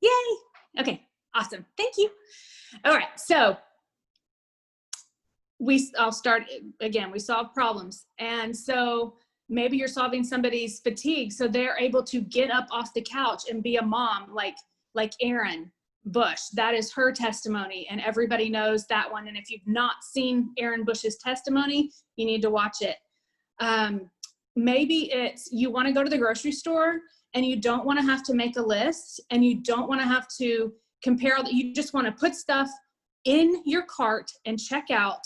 Yay. Okay, awesome. Thank you. All right, so I'll start again. We solve problems. And so maybe you're solving somebody's fatigue, so they're able to get up off the couch and be a mom, like Erin Bush. That is her testimony, and everybody knows that one. And if you've not seen Erin Bush's testimony, you need to watch it. Maybe it's you want to go to the grocery store and you don't want to have to make a list, and you don't want to have to compare. You just want to put stuff in your cart and check out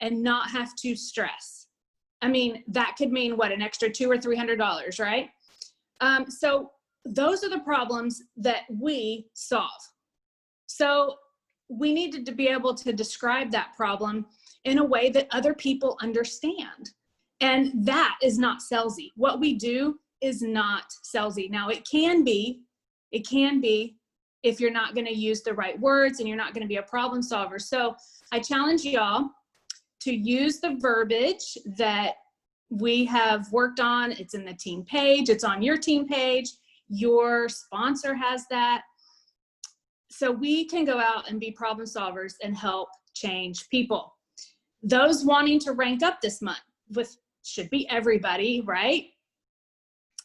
and not have to stress. I mean, that could mean what, an extra $200 or $300, right? So those are the problems that we solve. So we needed to be able to describe that problem in a way that other people understand. And that is not salesy. What we do is not salesy. Now it can be if you're not going to use the right words and you're not going to be a problem solver. So I challenge y'all to use the verbiage that we have worked on. It's in the team page. It's on your team page. Your sponsor has that. So we can go out and be problem solvers and help change people. Those wanting to rank up this month should be everybody, right?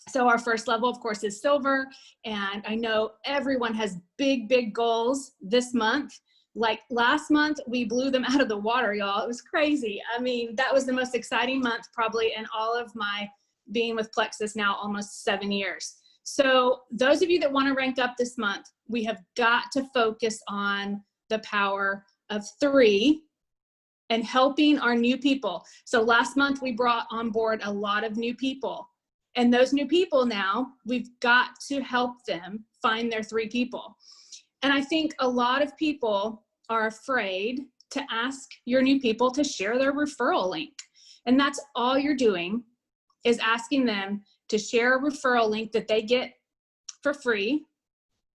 So our first level, of course, is silver. And I know everyone has big, big goals this month. Like last month, we blew them out of the water, y'all. It was crazy. I mean, that was the most exciting month probably in all of my being with Plexus now almost 7 years. So those of you that want to rank up this month, we have got to focus on the power of 3 and helping our new people. So last month, we brought on board a lot of new people. And those new people now, we've got to help them find their 3 people. And I think a lot of people are afraid to ask your new people to share their referral link. And that's all you're doing, is asking them to share a referral link that they get for free.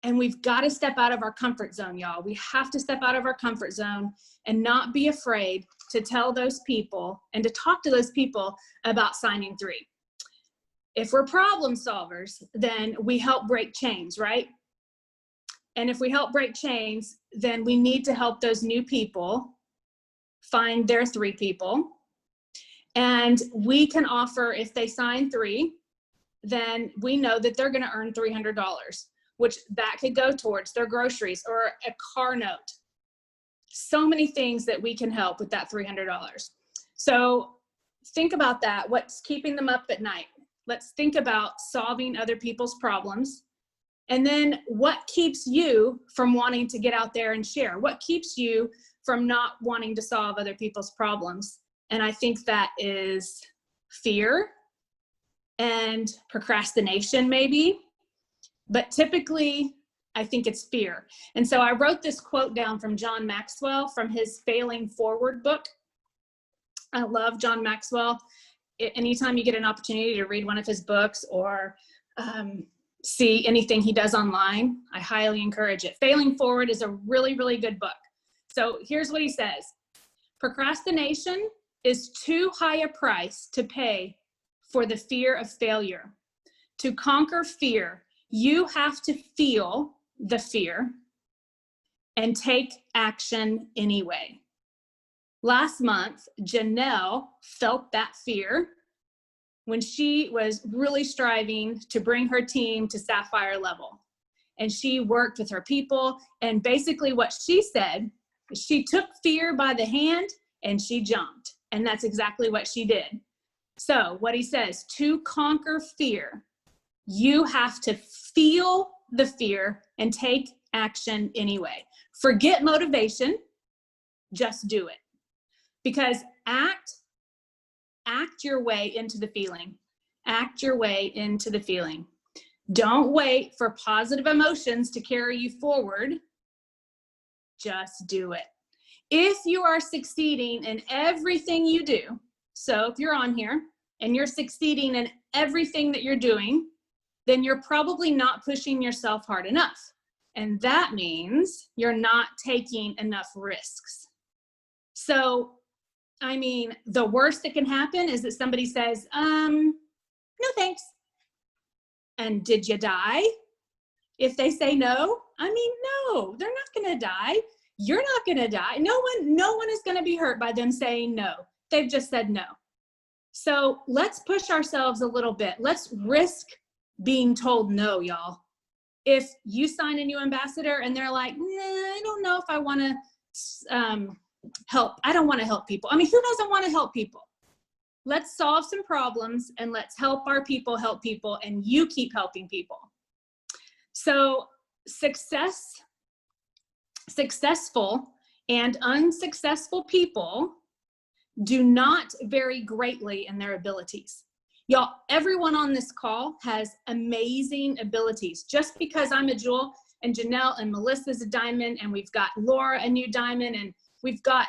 And we've got to step out of our comfort zone, y'all. We have to step out of our comfort zone and not be afraid to tell those people and to talk to those people about signing 3. If we're problem solvers, then we help break chains, right? And if we help break chains, then we need to help those new people find their 3 people. And we can offer, if they sign 3, then we know that they're going to earn $300, which that could go towards their groceries or a car note. So many things that we can help with that $300. So think about that. What's keeping them up at night? Let's think about solving other people's problems. And then what keeps you from wanting to get out there and share? What keeps you from not wanting to solve other people's problems? And I think that is fear and procrastination maybe, but typically I think it's fear. And so I wrote this quote down from John Maxwell from his Failing Forward book. I love John Maxwell. Anytime you get an opportunity to read one of his books or see anything he does online, I highly encourage it. Failing Forward is a really, really good book. So here's what he says. Procrastination is too high a price to pay for the fear of failure. To conquer fear, you have to feel the fear and take action anyway. Last month, Janelle felt that fear when she was really striving to bring her team to Sapphire level. And she worked with her people. And basically what she said, she took fear by the hand and she jumped. And that's exactly what she did. So what he says, to conquer fear, you have to feel the fear and take action anyway. Forget motivation, just do it. Because act your way into the feeling. Act your way into the feeling. Don't wait for positive emotions to carry you forward. Just do it. If you are succeeding in everything you do, so if you're on here and you're succeeding in everything that you're doing, then you're probably not pushing yourself hard enough. And that means you're not taking enough risks. So, I mean, the worst that can happen is that somebody says, no thanks. And did you die? If they say no, I mean, no, they're not going to die. You're not going to die. No one is going to be hurt by them saying no. They've just said no. So let's push ourselves a little bit. Let's risk being told no, y'all. If you sign a new ambassador and they're like, nah, I don't know if I want to help. I don't want to help people. I mean, who doesn't want to help people? Let's solve some problems and let's help our people help people, and you keep helping people. So successful and unsuccessful people do not vary greatly in their abilities. Y'all, everyone on this call has amazing abilities. Just because I'm a jewel and Janelle and Melissa's a diamond and we've got Laura a new diamond and we've got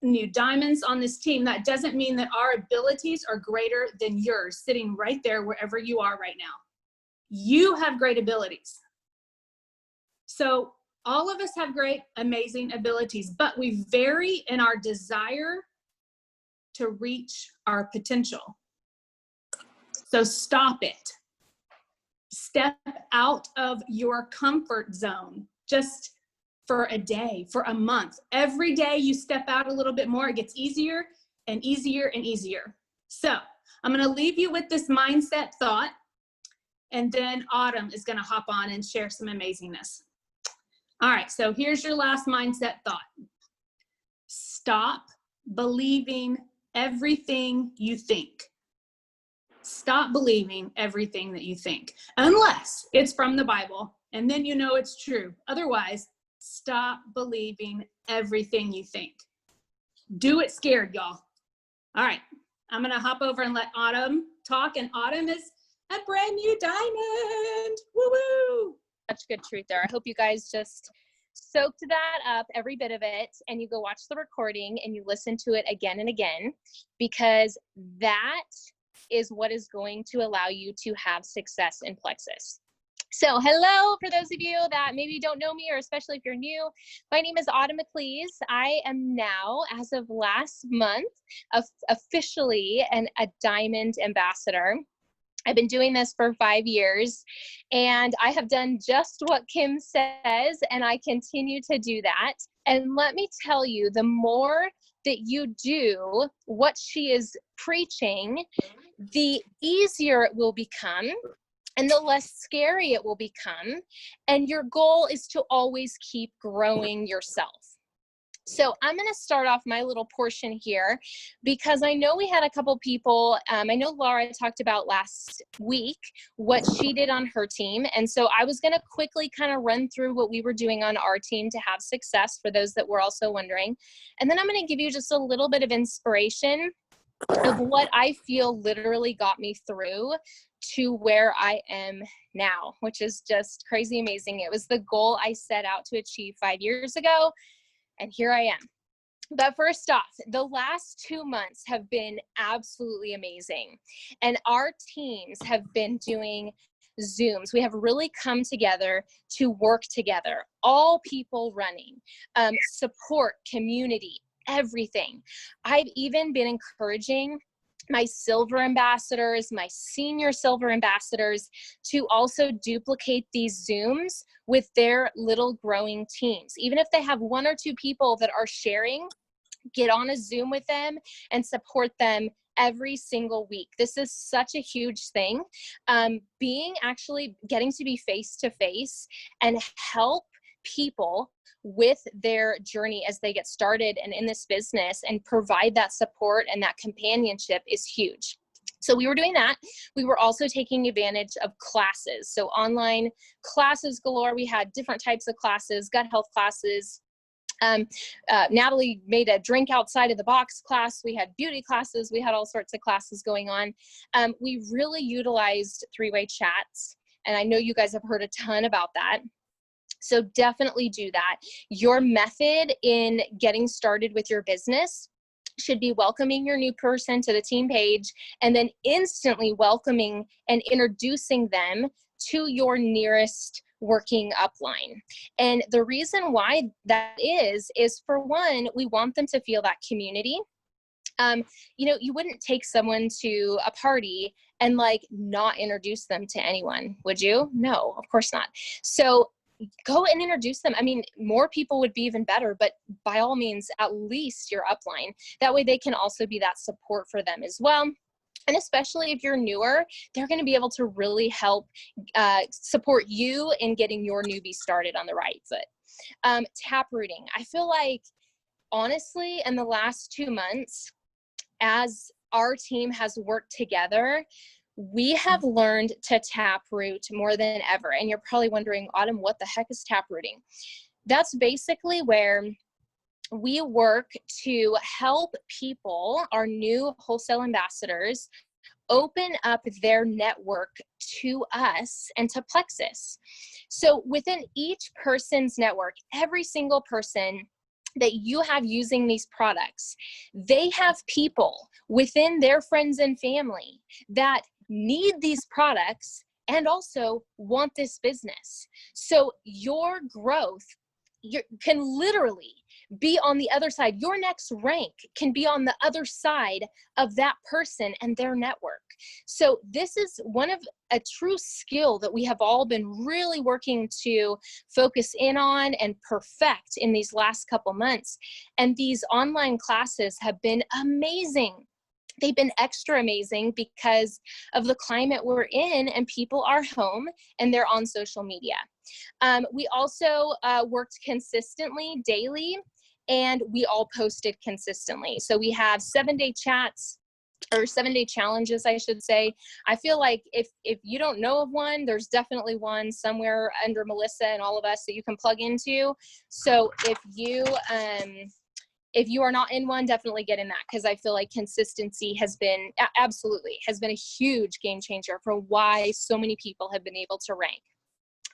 new diamonds on this team, that doesn't mean that our abilities are greater than yours sitting right there wherever you are right now. You have great abilities. So all of us have great, amazing abilities, but we vary in our desire to reach our potential. So stop it. Step out of your comfort zone just for a day, for a month. Every day you step out a little bit more, it gets easier and easier and easier. So I'm going to leave you with this mindset thought, and then Autumn is going to hop on and share some amazingness. All right, so here's your last mindset thought. Stop believing everything you think. Stop believing everything that you think, unless it's from the Bible, and then you know it's true. Otherwise, stop believing everything you think. Do it scared, y'all. All right, I'm going to hop over and let Autumn talk, and Autumn is a brand new diamond. Woo-woo! Such good truth there. I hope you guys just soaked that up, every bit of it, and you go watch the recording and you listen to it again and again, because that is what is going to allow you to have success in Plexus. So hello, for those of you that maybe don't know me, or especially if you're new, my name is Autumn McLeese. I am now, as of last month, officially a Diamond Ambassador. I've been doing this for 5 years, and I have done just what Kim says, and I continue to do that. And let me tell you, the more that you do what she is preaching, the easier it will become and the less scary it will become. And your goal is to always keep growing yourself. So I'm going to start off my little portion here, because I know we had a couple people, I know Laura talked about last week what she did on her team. And so I was going to quickly kind of run through what we were doing on our team to have success, for those that were also wondering. And then I'm going to give you just a little bit of inspiration of what I feel literally got me through to where I am now, which is just crazy amazing. It was the goal I set out to achieve 5 years ago. And here I am. But first off, the last 2 months have been absolutely amazing. And our teams have been doing Zooms. We have really come together to work together, all people running, support, community, everything. I've even been encouraging my silver ambassadors, my senior silver ambassadors, to also duplicate these Zooms with their little growing teams. Even if they have 1 or 2 people that are sharing, get on a Zoom with them and support them every single week. This is such a huge thing. Actually getting to be face to face and help people with their journey as they get started and in this business, and provide that support and that companionship is huge. So we were doing that. We were also taking advantage of classes. So online classes galore. We had different types of classes, gut health classes. Natalie made a drink outside of the box class. We had beauty classes. We had all sorts of classes going on. We really utilized three-way chats. And I know you guys have heard a ton about that. So definitely do that. Your method in getting started with your business should be welcoming your new person to the team page, and then instantly welcoming and introducing them to your nearest working upline. And the reason why that is for one, we want them to feel that community. You know, you wouldn't take someone to a party and like not introduce them to anyone, would you? No, of course not. So go and introduce them. I mean, more people would be even better, but by all means, at least your upline. That way they can also be that support for them as well. And especially if you're newer, they're going to be able to really help support you in getting your newbie started on the right foot. Taprooting. I feel like, honestly, in the last 2 months, as our team has worked together, we have learned to taproot more than ever. And you're probably wondering, Autumn, what the heck is taprooting? That's basically where we work to help people, our new wholesale ambassadors, open up their network to us and to Plexus. So within each person's network, every single person that you have using these products, they have people within their friends and family that need these products and also want this business. So your growth can literally be on the other side. Your next rank can be on the other side of that person and their network. So this is one of a true skill that we have all been really working to focus in on and perfect in these last couple months. And these online classes have been amazing. They've been extra amazing because of the climate we're in, and people are home and they're on social media. We also worked consistently daily, and we all posted consistently. So we have 7-day chats, or 7-day challenges, I should say. I feel like if you don't know of one, there's definitely one somewhere under Melissa and all of us that you can plug into. So if you are not in one, definitely get in that, because I feel like consistency has been a huge game changer for why so many people have been able to rank.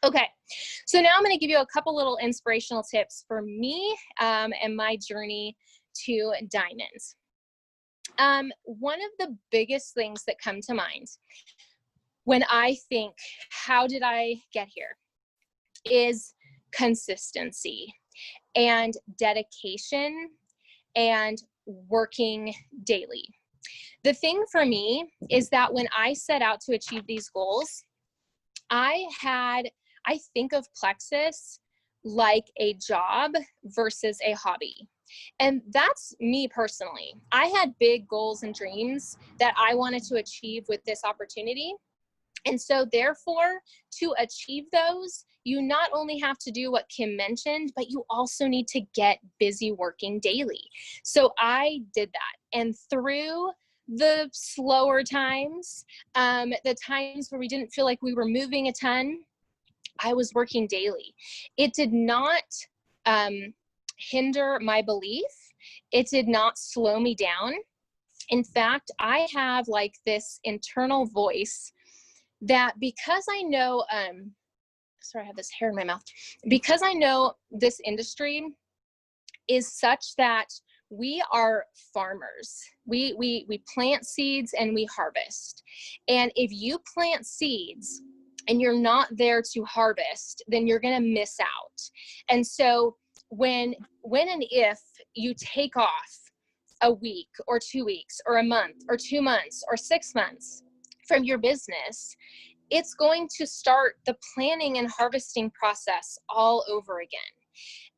Okay, so now I'm going to give you a couple little inspirational tips for me and my journey to diamonds. One of the biggest things that come to mind when I think, how did I get here, is consistency and dedication and working daily. The thing for me is that when I set out to achieve these goals, I think of Plexus like a job versus a hobby. And that's me personally. I had big goals and dreams that I wanted to achieve with this opportunity. And so therefore, to achieve those, you not only have to do what Kim mentioned, but you also need to get busy working daily. So I did that. And through the slower times, the times where we didn't feel like we were moving a ton, I was working daily. It did not hinder my belief. It did not slow me down. In fact, I have like this internal voice that, because I know, sorry, I have this hair in my mouth, because I know this industry is such that we are farmers. We plant seeds and we harvest. And if you plant seeds and you're not there to harvest, then you're going to miss out. And so when and if you take off a week or 2 weeks or a month or 2 months or 6 months from your business, it's going to start the planning and harvesting process all over again.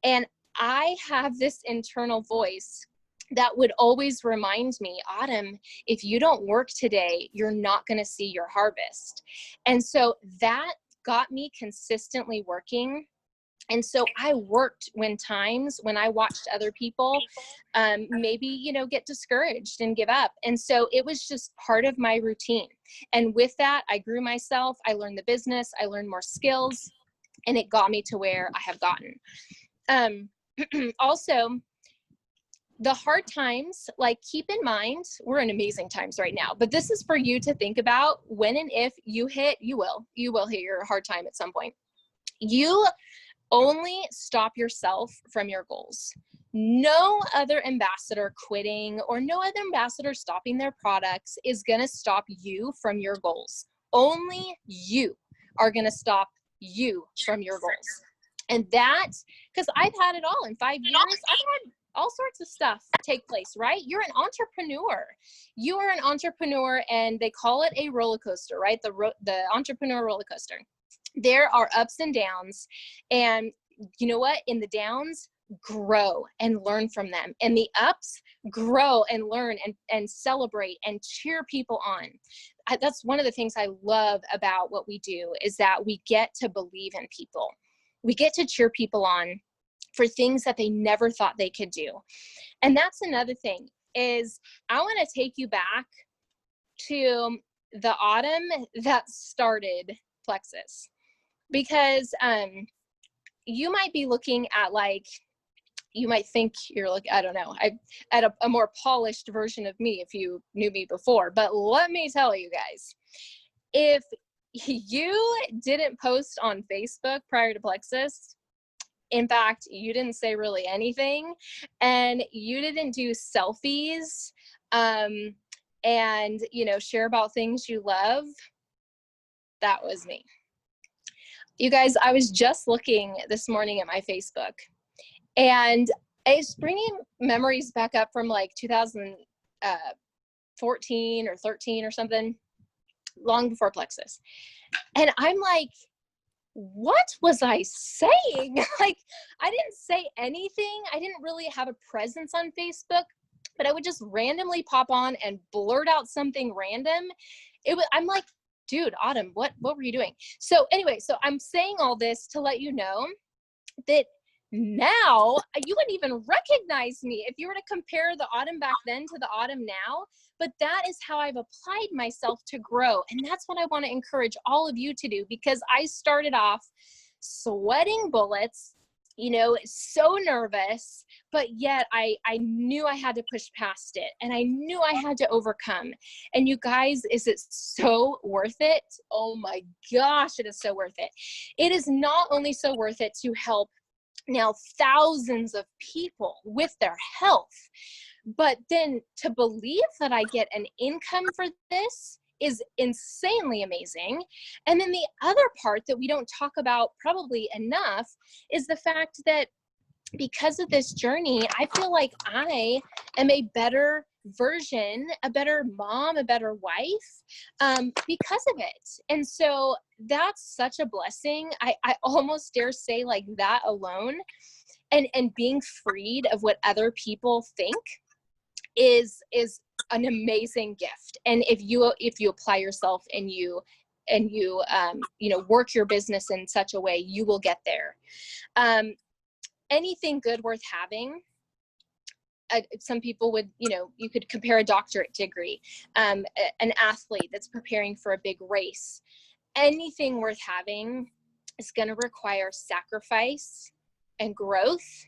And I have this internal voice that would always remind me, Autumn, if you don't work today, you're not going to see your harvest. And so that got me consistently working. And so I worked when I watched other people maybe, get discouraged and give up. And so it was just part of my routine. And with that, I grew myself. I learned the business. I learned more skills, and it got me to where I have gotten. Also, the hard times, like, keep in mind, we're in amazing times right now, but this is for you to think about when and if you will hit your hard time at some point. You only stop yourself from your goals. No other ambassador quitting or no other ambassador stopping their products is going to stop you from your goals. Only you are going to stop you from your goals. And that, because I've had it all in 5 years, all sorts of stuff take place, right? You're an entrepreneur. You are an entrepreneur, and they call it a roller coaster, right? The entrepreneur roller coaster. There are ups and downs, and you know what? In the downs, grow and learn from them. And the ups, grow and learn and celebrate and cheer people on. That's one of the things I love about what we do, is that we get to believe in people. We get to cheer people on for things that they never thought they could do. And that's another thing, is I want to take you back to the autumn that started Plexus, because you might be looking at, like, you might think you're like, I don't know, I at a more polished version of me if you knew me before. But let me tell you guys, if you didn't post on Facebook prior to Plexus, in fact, you didn't say really anything, and you didn't do selfies, and, you know, share about things you love, that was me. You guys, I was just looking this morning at my Facebook, and it's bringing memories back up from like 2014 or 13 or something, long before Plexus. And I'm like, what was I saying? Like, I didn't say anything. I didn't really have a presence on Facebook, but I would just randomly pop on and blurt out something random. I'm like, dude, Autumn, what were you doing? So anyway, so I'm saying all this to let you know that now you wouldn't even recognize me if you were to compare the Autumn back then to the Autumn now. But that is how I've applied myself to grow. And that's what I want to encourage all of you to do, because I started off sweating bullets, you know, so nervous, but yet I knew I had to push past it, and I knew I had to overcome. And you guys, is it so worth it? Oh my gosh, it is so worth it. It is not only so worth it to help now thousands of people with their health, but then to believe that I get an income for this is insanely amazing. And then the other part that we don't talk about probably enough is the fact that because of this journey, I feel like I am a better version, a better mom, a better wife, because of it. And so that's such a blessing. I almost dare say, like, that alone, and being freed of what other people think is an amazing gift. And if you apply yourself and you know, work your business in such a way, you will get there. Anything good worth having, some people would, you know, you could compare a doctorate degree, an athlete that's preparing for a big race. Anything worth having is going to require sacrifice and growth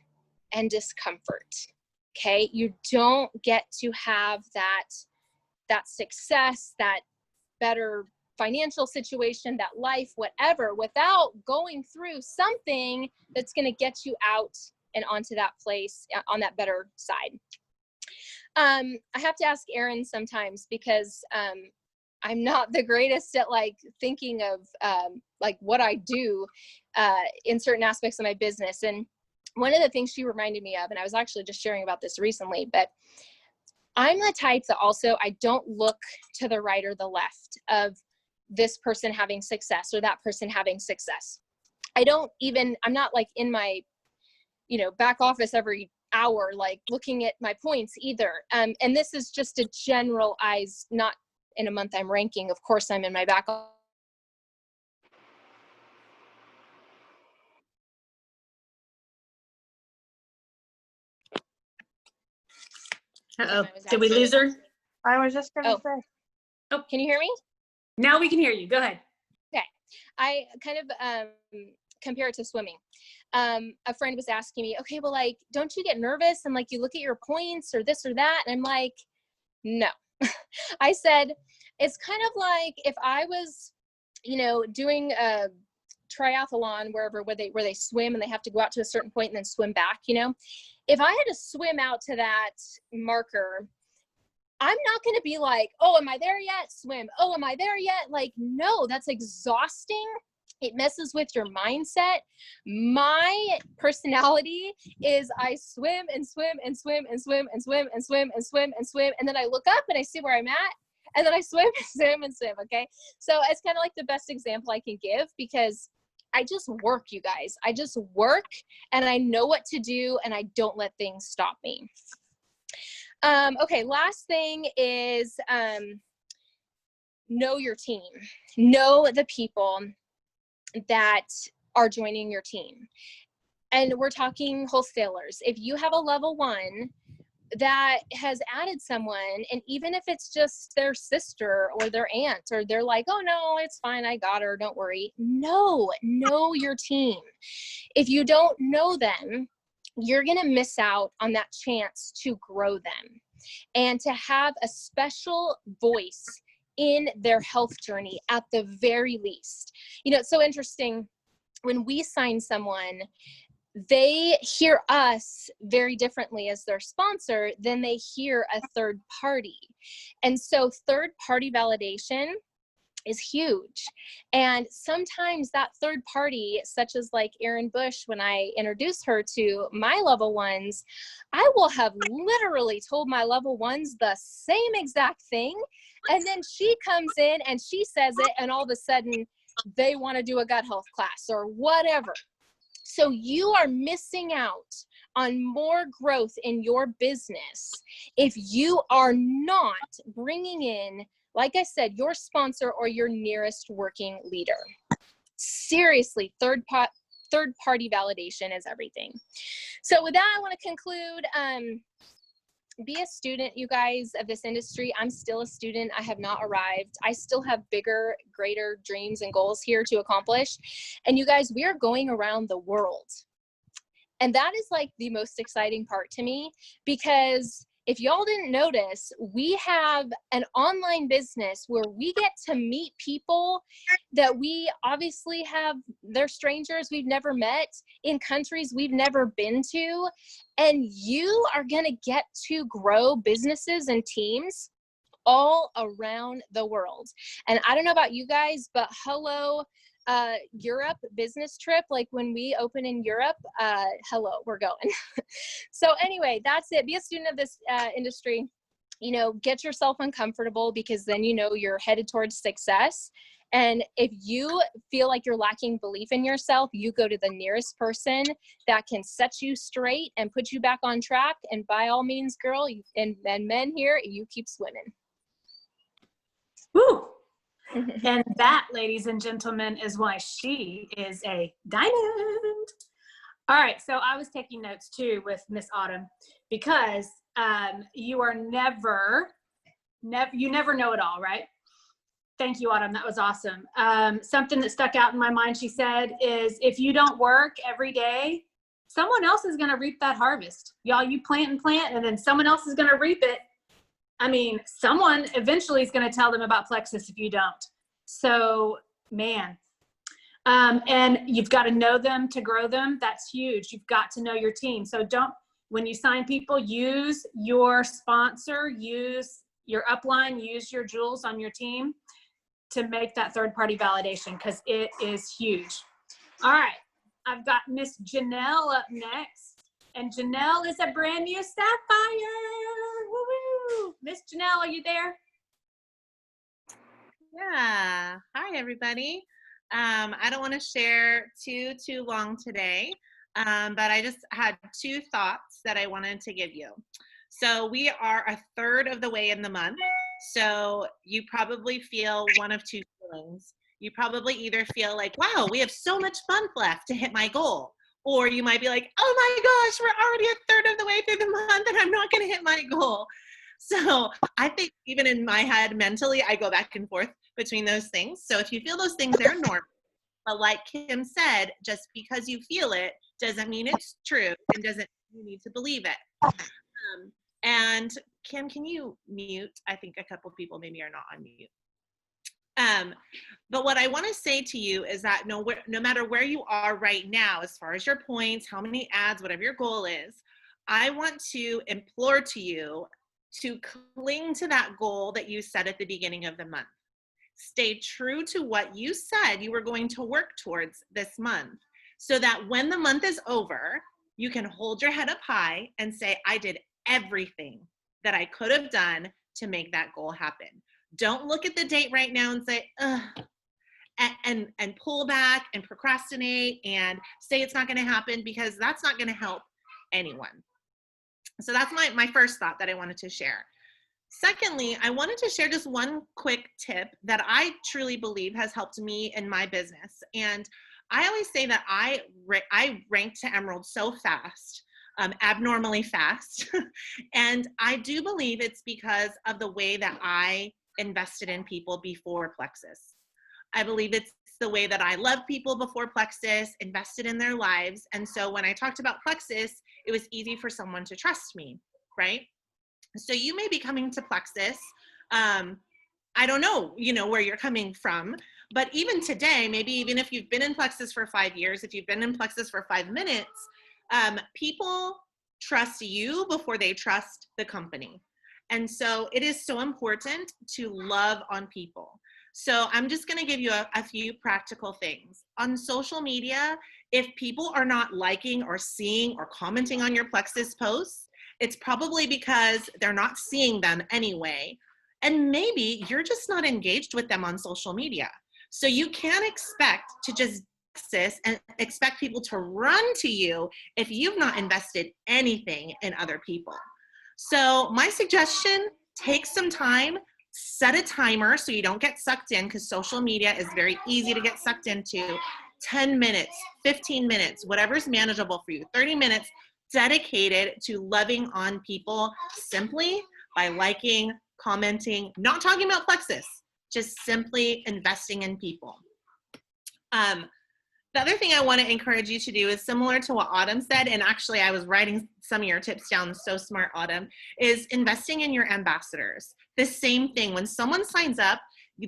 and discomfort. Okay, you don't get to have that success, that better financial situation, that life, whatever, without going through something that's going to get you out and onto that place, on that better side. I have to ask Erin sometimes, because I'm not the greatest at, like, thinking of like what I do in certain aspects of my business. And one of the things she reminded me of, and I was actually just sharing about this recently, but I'm the type that also, I don't look to the right or the left of this person having success or that person having success. I'm not like in my, you know, back office every hour, like looking at my points either. And this is just a generalized, not in a month I'm ranking. Of course, I'm in my back office. Uh-oh, did we lose her? I was just gonna say. Oh, can you hear me? Now we can hear you. Go ahead. Okay. I kind of compare it to swimming. A friend was asking me, okay, well, like, don't you get nervous and, like, you look at your points or this or that? And I'm like, no. I said, it's kind of like if I was, you know, doing a triathlon where they swim and they have to go out to a certain point and then swim back, you know. If I had to swim out to that marker, I'm not going to be like, oh, am I there yet? Swim. Oh, am I there yet? Like, no, that's exhausting. It messes with your mindset. My personality is I swim and swim and swim and swim and swim and swim and swim and swim. And then I look up and I see where I'm at. And then I swim and swim and swim. Okay. So it's kind of like the best example I can give, because I just work, you guys. I just work and I know what to do and I don't let things stop me. Okay. Last thing is know your team. Know the people that are joining your team. And we're talking wholesalers. If you have a level 1 that has added someone, and even if it's just their sister or their aunt, or they're like, oh no, it's fine, I got her, don't worry. No, know your team. If you don't know them, you're going to miss out on that chance to grow them and to have a special voice in their health journey at the very least. You know, it's so interesting. When we sign someone, they hear us very differently as their sponsor than they hear a third party. And so third party validation is huge. And sometimes that third party, such as like Erin Bush, when I introduced her to my level 1s, I will have literally told my level 1s the same exact thing. And then she comes in and she says it, and all of a sudden they want to do a gut health class or whatever. So you are missing out on more growth in your business if you are not bringing in, like I said, your sponsor or your nearest working leader. Seriously, third party validation is everything. So with that, I want to conclude. Be a student, you guys, of this industry. I'm still a student. I have not arrived. I still have bigger, greater dreams and goals here to accomplish. And you guys, we are going around the world. And that is like the most exciting part to me, because if y'all didn't notice, we have an online business where we get to meet people that we obviously have, they're strangers we've never met in countries we've never been to. And you are going to get to grow businesses and teams all around the world. And I don't know about you guys, but hello, Europe business trip. Like when we open in Europe, hello, we're going. So anyway, that's it. Be a student of this industry. You know, get yourself uncomfortable, because then you know you're headed towards success. And if you feel like you're lacking belief in yourself, you go to the nearest person that can set you straight and put you back on track. And by all means, girl, and men here, you keep swimming. Woo! And that, ladies and gentlemen, is why she is a diamond. All right, so I was taking notes too with Miss Autumn, because you are never know it all, right? Thank you, Autumn. That was awesome. Something that stuck out in my mind, she said, is if you don't work every day, someone else is going to reap that harvest. Y'all, you plant, and then someone else is going to reap it. I mean, someone eventually is going to tell them about Plexus if you don't. So, man. And you've got to know them to grow them. That's huge. You've got to know your team. So when you sign people, use your sponsor, use your upline, use your jewels on your team to make that third-party validation, because it is huge. All right. I've got Miss Janelle up next. And Janelle is a brand new Sapphire. Woo-hoo. Miss Janelle, are you there? Yeah. Hi, everybody. I don't want to share too long today, but I just had 2 thoughts that I wanted to give you. So we are a third of the way in the month. So you probably feel one of 2 feelings. You probably either feel like, wow, we have so much month left to hit my goal. Or you might be like, oh my gosh, we're already a third of the way through the month and I'm not going to hit my goal. So I think even in my head, mentally, I go back and forth between those things. So if you feel those things, they're normal. But like Kim said, just because you feel it doesn't mean it's true, and doesn't mean you need to believe it. And Kim, can you mute? I think a couple people maybe are not on mute. But what I want to say to you is that no matter where you are right now, as far as your points, how many ads, whatever your goal is, I want to implore to you to cling to that goal that you set at the beginning of the month. stay true to what you said you were going to work towards this month, so that when the month is over, you can hold your head up high and say, I did everything that I could have done to make that goal happen. Don't look at the date right now and say, ugh, and pull back and procrastinate and say it's not going to happen, because that's not going to help anyone. So that's my first thought that I wanted to share. Secondly, I wanted to share just one quick tip that I truly believe has helped me in my business. And I always say that I ranked to Emerald so fast, abnormally fast. And I do believe it's because of the way that I invested in people before Plexus. I believe it's the way that I love people before Plexus, invested in their lives. And so when I talked about Plexus, it was easy for someone to trust me, right? So you may be coming to Plexus. I don't know, where you're coming from, but even today, maybe even if you've been in Plexus for 5 years, if you've been in Plexus for 5 minutes, people trust you before they trust the company. And so it is so important to love on people. So I'm just going to give you a few practical things. On social media, if people are not liking or seeing or commenting on your Plexus posts, it's probably because they're not seeing them anyway. And maybe you're just not engaged with them on social media. So you can't expect to just Plexus and expect people to run to you if you've not invested anything in other people. So my suggestion, take some time, set a timer so you don't get sucked in, because social media is very easy to get sucked into. 10 minutes, 15 minutes, whatever's manageable for you, 30 minutes dedicated to loving on people simply by liking, commenting, not talking about Plexus, just simply investing in people. The other thing I want to encourage you to do is similar to what Autumn said, and actually I was writing some of your tips down, so smart, Autumn, is investing in your ambassadors. The same thing, when someone signs up,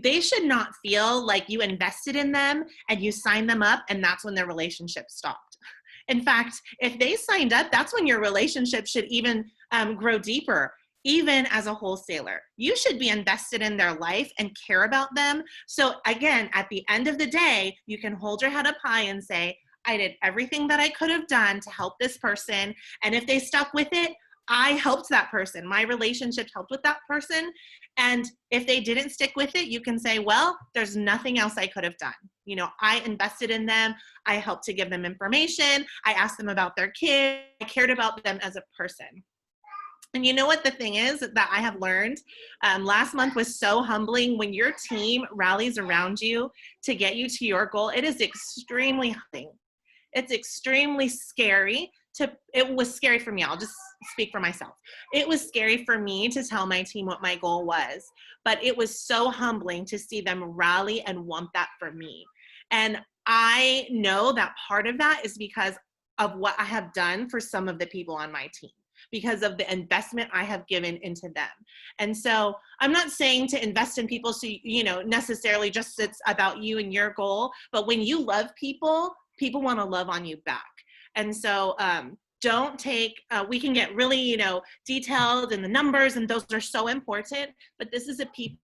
they should not feel like you invested in them and you signed them up and that's when their relationship stopped. In fact, if they signed up, that's when your relationship should even grow deeper. Even as a wholesaler, you should be invested in their life and care about them. So again, at the end of the day, you can hold your head up high and say, I did everything that I could have done to help this person. And if they stuck with it, I helped that person. My relationship helped with that person. And if they didn't stick with it, you can say, well, there's nothing else I could have done. I invested in them. I helped to give them information. I asked them about their kids. I cared about them as a person. And you know what the thing is that I have learned? Last month was so humbling. When your team rallies around you to get you to your goal, it is extremely humbling. It's extremely scary. It was scary for me. I'll just speak for myself. It was scary for me to tell my team what my goal was, but it was so humbling to see them rally and want that for me. And I know that part of that is because of what I have done for some of the people on my team, because of the investment I have given into them. And so I'm not saying to invest in people so, necessarily just it's about you and your goal, but when you love people, people want to love on you back. And so don't take, we can get really, detailed in the numbers, and those are so important, but this is a people.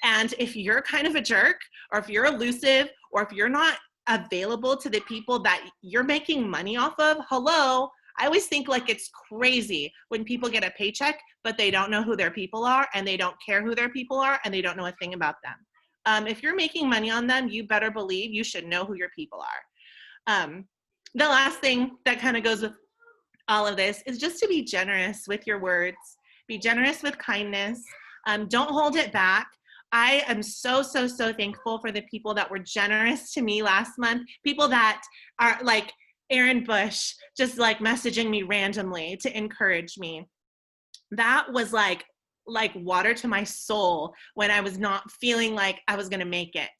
And if you're kind of a jerk, or if you're elusive, or if you're not available to the people that you're making money off of, hello, I always think like it's crazy when people get a paycheck, but they don't know who their people are, and they don't care who their people are, and they don't know a thing about them. If you're making money on them, you better believe you should know who your people are. The last thing that kind of goes with all of this is just to be generous with your words. Be generous with kindness. Don't hold it back. I am so, so, so thankful for the people that were generous to me last month. People that are like Aaron Bush, just like messaging me randomly to encourage me. That was like water to my soul when I was not feeling like I was going to make it.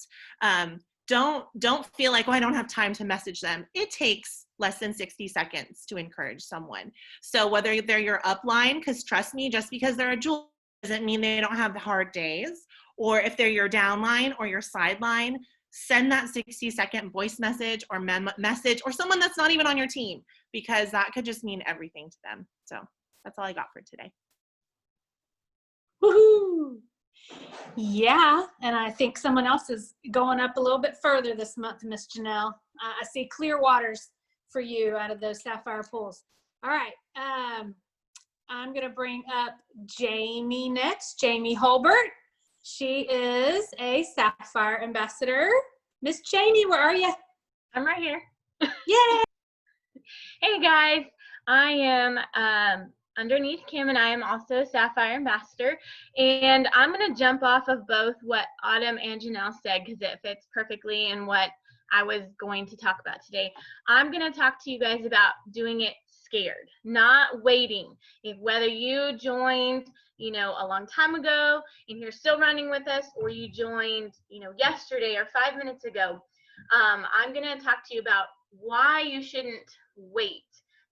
Don't feel like, I don't have time to message them. It takes less than 60 seconds to encourage someone. So whether they're your upline, because trust me, just because they're a jewel doesn't mean they don't have the hard days, or if they're your downline or your sideline, send that 60-second voice message or message, or someone that's not even on your team, because that could just mean everything to them. So that's all I got for today. Woohoo! Yeah, and I think someone else is going up a little bit further this month, Miss Janelle. I see clear waters for you out of those sapphire pools. All right, I'm gonna bring up Jamie next, Jamie Holbert. She is a Sapphire ambassador. Miss Jamie, where are you? I'm right here. Yay! Hey guys, I am underneath Kim, and I am also a Sapphire ambassador. And I'm going to jump off of both what Autumn and Janelle said because it fits perfectly in what I was going to talk about today. I'm going to talk to you guys about doing it scared, not waiting. Whether you joined, a long time ago and you're still running with us, or you joined, yesterday or 5 minutes ago, I'm going to talk to you about why you shouldn't wait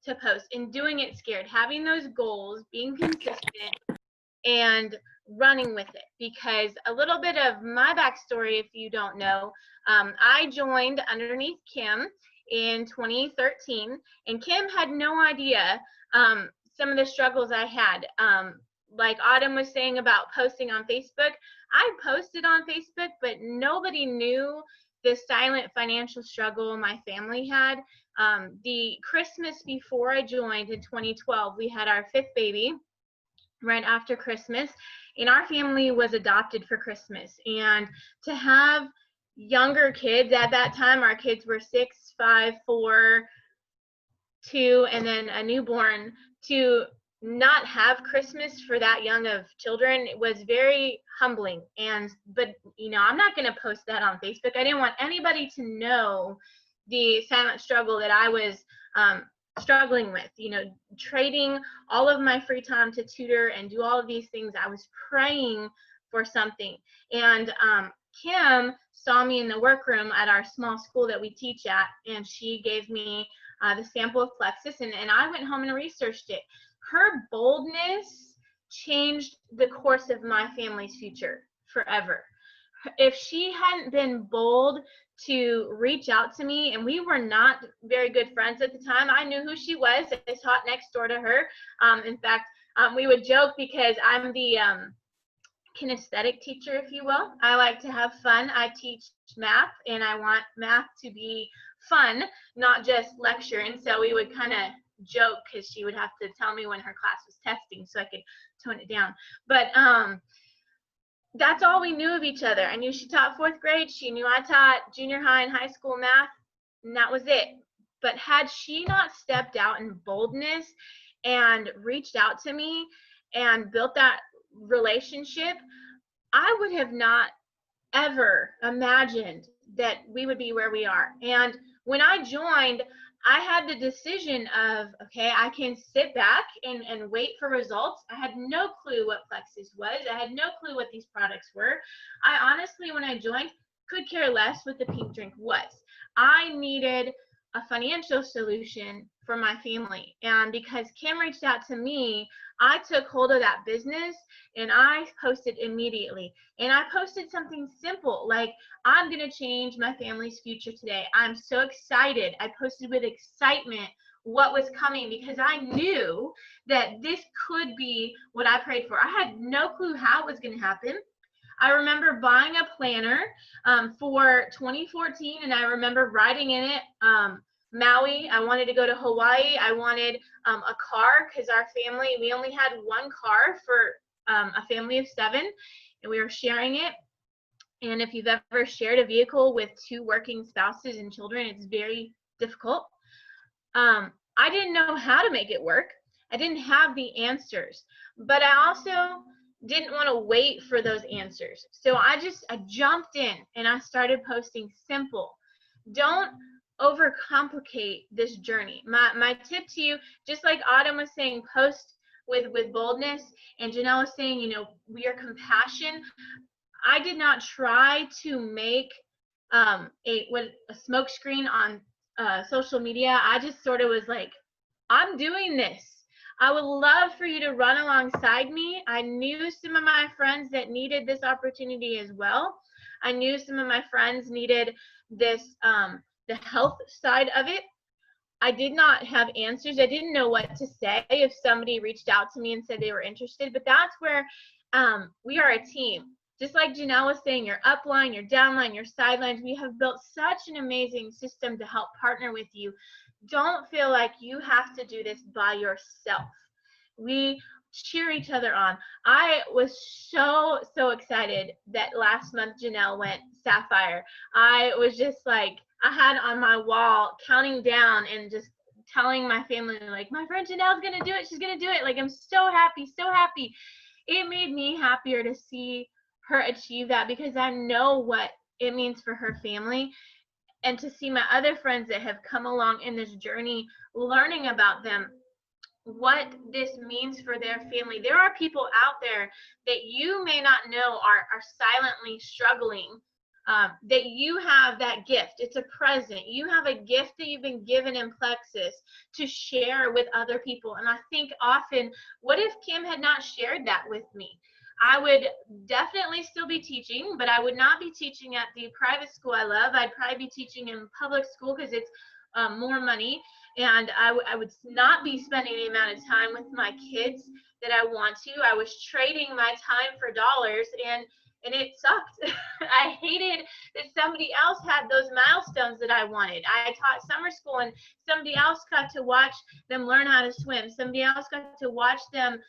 to post and doing it scared, having those goals, being consistent, and running with it. Because a little bit of my backstory, if you don't know, I joined underneath Kim in 2013, and Kim had no idea some of the struggles I had. Like Autumn was saying about posting on Facebook, I posted on Facebook, but nobody knew the silent financial struggle my family had. The Christmas before I joined in 2012, we had our 5th baby right after Christmas, and our family was adopted for Christmas. And to have younger kids at that time, our kids were 6, 5, 4, 2, and then a newborn, to not have Christmas for that young of children, it was very humbling. But I'm not going to post that on Facebook. I didn't want anybody to know the silent struggle that I was struggling with, trading all of my free time to tutor and do all of these things. I was praying for something. And Kim saw me in the workroom at our small school that we teach at, and she gave me the sample of Plexus, and I went home and researched it. Her boldness changed the course of my family's future forever. If she hadn't been bold to reach out to me, and we were not very good friends at the time, I knew who she was. I taught next door to her. In fact, we would joke because I'm the kinesthetic teacher, if you will. I like to have fun. I teach math, and I want math to be fun, not just lecture. And so we would kind of joke because she would have to tell me when her class was testing so I could tone it down. But that's all we knew of each other. I knew she taught 4th grade. She knew I taught junior high and high school math, and that was it. But had she not stepped out in boldness and reached out to me and built that relationship, I would have not ever imagined that we would be where we are. And when I joined, I had the decision of, okay, I can sit back and wait for results. I had no clue what Plexus was. I had no clue what these products were. I honestly, when I joined, could care less what the pink drink was. I needed a financial solution for my family. And because Kim reached out to me, I took hold of that business and I posted immediately. And I posted something simple like, I'm going to change my family's future today. I'm so excited. I posted with excitement what was coming because I knew that this could be what I prayed for. I had no clue how it was going to happen. I remember buying a planner for 2014, and I remember writing in it, Maui. I wanted to go to Hawaii. I wanted a car because our family, we only had one car for a family of 7, and we were sharing it. And if you've ever shared a vehicle with 2 working spouses and children, it's very difficult. I didn't know how to make it work. I didn't have the answers, but I also didn't want to wait for those answers. So I jumped in and I started posting simple. Don't overcomplicate this journey. My tip to you, just like Autumn was saying, post with boldness, and Janelle was saying, we are compassion. I did not try to make a smoke screen on social media. I just sort of was like, I'm doing this. I would love for you to run alongside me. I knew some of my friends that needed this opportunity as well. I knew some of my friends needed this, the health side of it. I did not have answers. I didn't know what to say if somebody reached out to me and said they were interested, but that's where we are a team. just like Janelle was saying, your upline, your downline, your sidelines, we have built such an amazing system to help partner with you. Don't feel like you have to do this by yourself. We cheer each other on. I was so excited that last month Janelle went Sapphire. I was just like, I had on my wall counting down and just telling my family, like, my friend Janelle's gonna do it. She's gonna do it. Like, I'm so happy, so happy. It made me happier to see her achieve that, because I know what it means for her family, and to see my other friends that have come along in this journey, learning about them, what this means for their family. There are people out there that you may not know are silently struggling, that you have that gift. It's a present. You have a gift that you've been given in Plexus to share with other people. And I think often, what if Kim had not shared that with me? I would definitely still be teaching, but I would not be teaching at the private school I love. I'd probably be teaching in public school because it's more money. And I would not be spending the amount of time with my kids that I want to. I was trading my time for dollars, and it sucked. I hated that somebody else had those milestones that I wanted. I taught summer school, and somebody else got to watch them learn how to swim. Somebody else got to watch them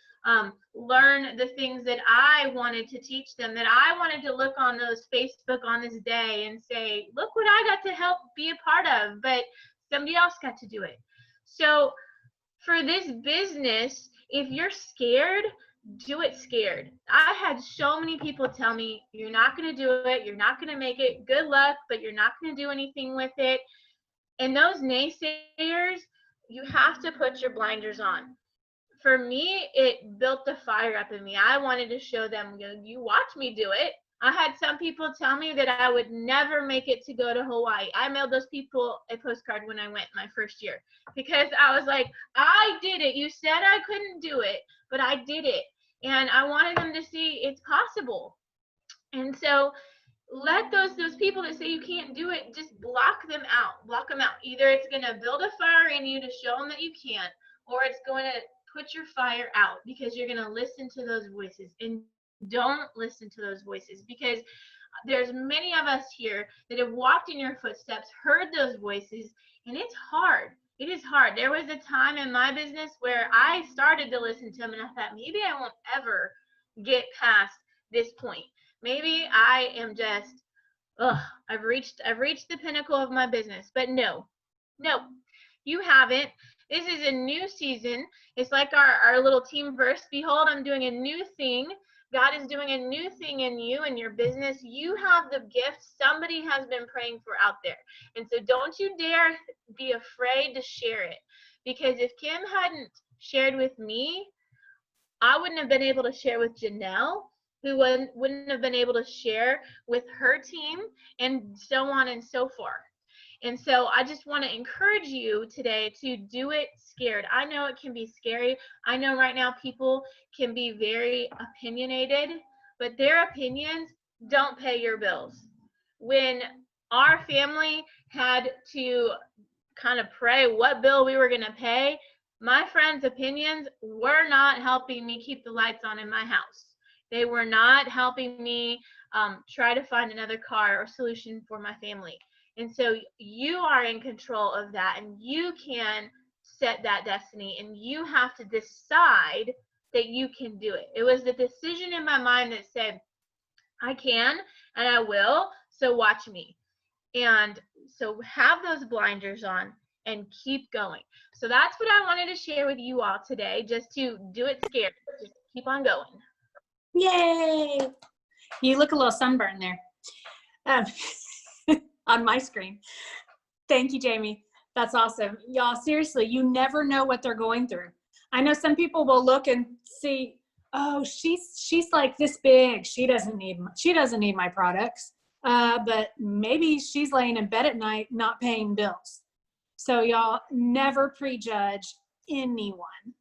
learn the things that I wanted to teach them, that I wanted to look on those Facebook on this day and say, look what I got to help be a part of. But somebody else got to do it. So for this business, if you're scared, do it scared. I had so many people tell me, you're not going to do it. You're not going to make it. Good luck, but you're not going to do anything with it. And those naysayers, you have to put your blinders on. For me, it built the fire up in me. I wanted to show them, you watch me do it. I had some people tell me that I would never make it to go to Hawaii. I mailed those people a postcard when I went my first year, because I was like, I did it. You said I couldn't do it, but I did it. And I wanted them to see it's possible. And so let those people that say you can't do it, just block them out. Block them out. Either it's going to build a fire in you to show them that you can't, or it's going to put your fire out, because you're going to listen to those voices. And don't listen to those voices, because there's many of us here that have walked in your footsteps, heard those voices, and it's hard. It is hard. There was a time in my business where I started to listen to them, and I thought, maybe I won't ever get past this point. Maybe I am just, I've reached the pinnacle of my business. But no, you haven't. This is a new season. It's like our little team verse. Behold, I'm doing a new thing. God is doing a new thing in you and your business. You have the gift somebody has been praying for out there. And so don't you dare be afraid to share it. Because if Kim hadn't shared with me, I wouldn't have been able to share with Janelle, who wouldn't have been able to share with her team, and so on and so forth. And so I just want to encourage you today to do it scared. I know it can be scary. I know right now people can be very opinionated, but their opinions don't pay your bills. When our family had to kind of pray what bill we were going to pay, my friends' opinions were not helping me keep the lights on in my house. They were not helping me try to find another car or solution for my family. And so you are in control of that, and you can set that destiny, and you have to decide that you can do it. It was the decision in my mind that said, I can and I will, so watch me. And so have those blinders on and keep going. So that's what I wanted to share with you all today, just to do it scared. Just keep on going. Yay! You look a little sunburned there. On my screen. Thank you, Jamie. That's awesome. Y'all, seriously, you never know what they're going through. I know some people will look and see, oh, she's like this big. She doesn't need my products. But maybe she's laying in bed at night not paying bills. So y'all never prejudge anyone.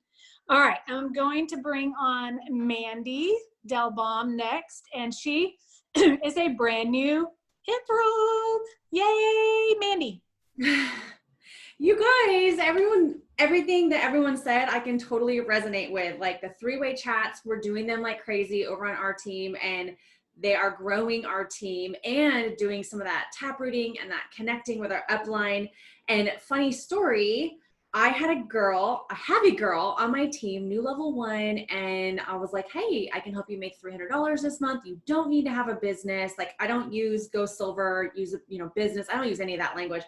All right, I'm going to bring on Mandy Delbaum next, and she is a brand new improv. Yay, Mandy. You guys, everything that everyone said, I can totally resonate with. Like the three-way chats, we're doing them like crazy over on our team, and They are growing our team and doing some of that tap rooting and that connecting with our upline. And funny story, I have a girl on my team, new level 1, and I was like, hey, I can help you make $300 this month. You don't need to have a business. Like, I don't use Go Silver, use, business. I don't use any of that language.